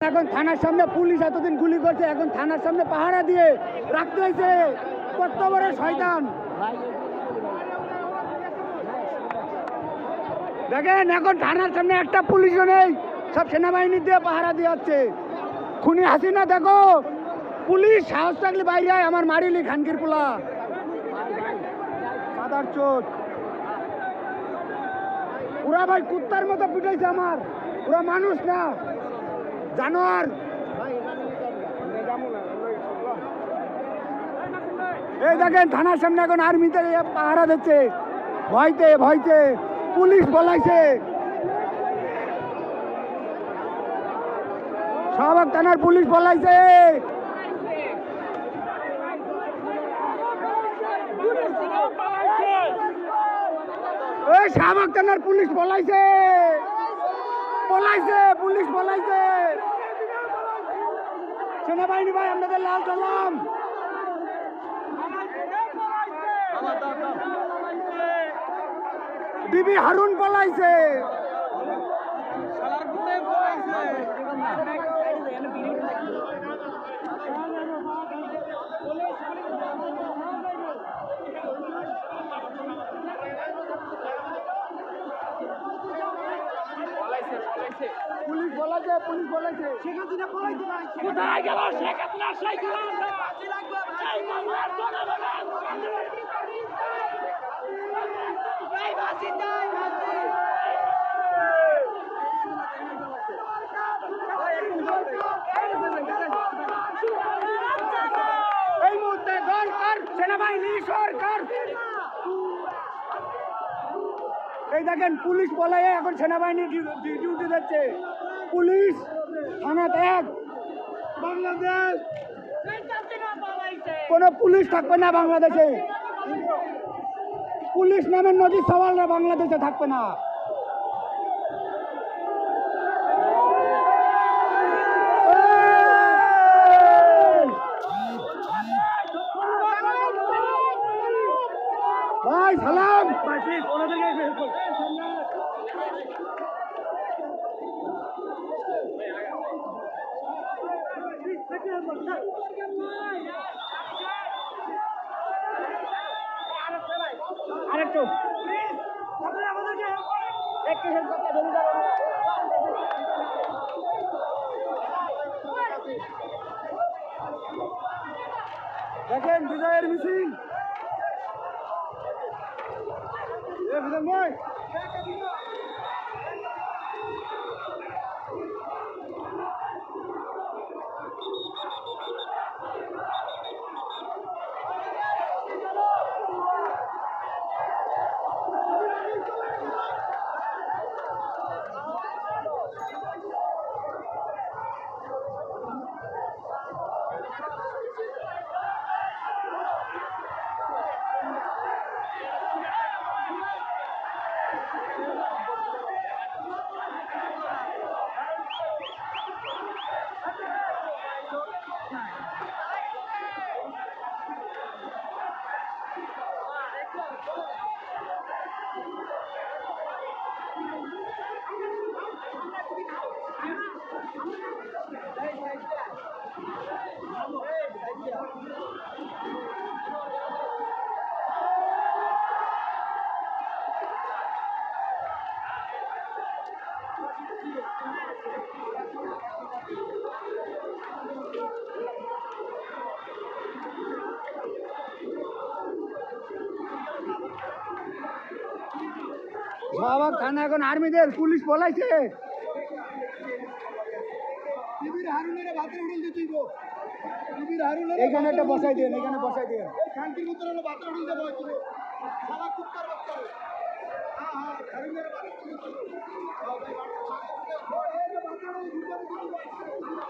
এখন থানার সামনে পুলিশ এতদিন গুলি করছে, এখন থানার সামনে পাহারা দিয়ে রাখতে হয়েছে। কত বড় শয়তান দেখেন, এখন থানার সামনে একটা পুলিশও নেই, সব সেনাবাহিনী দিয়ে পাহারা দিয়ে যাচ্ছে। খুনি হাসিনা দেখো, পুলিশ সাহস থাকলে বাইরে আয়, আমার মারিলি খানকির পোলা সাদার চোট। ওরা ভাই কুত্তার মতো পিটাইছে আমার, ওরা মানুষ না, জানোয়ার। এই দেখেন থানার সামনে এখন আর্মিতে পাহারা দিচ্ছে, ভয়তে ভয়তে পুলিশ বলাইছে। শাহবাগ থানার পুলিশ বলাইছে, এই শাহবাগ থানার পুলিশ বলাইছে, বলাইছে পুলিশ বলাইছে। সেনাবাহিনী ভাই আপনাদের লাল সালাম। বিবি হারুন পলাইছে, পুলিশ বলাইছে, পুলিশ বলাইছে। কোথায় গেল শেখ হাসিনা? সেই এই মুহূর্তে দরকার সেনাবাহিনী সরকার। এই দেখেন পুলিশ বলাই এখন সেনাবাহিনী ডিউটি দিচ্ছে। পুলিশ থানা ত্যাগ, বাংলাদেশ কোন পুলিশ থাকবে না বাংলাদেশে। পুলিশ নামের নদী সওয়ালরা বাংলাদেশে থাকবে না। ভাই সালাম ভাই, প্লিজ ওনাদেরকে আরেকটু একটু হেল্প করতে ধরে যাবো। দেখেন বিজয়ের মিছিল। শাহবাগ থানা এখন আর্মিদের, পুলিশ বলাইছে। এখানে একটা বসাই দেন, এখানে বসাই দেন।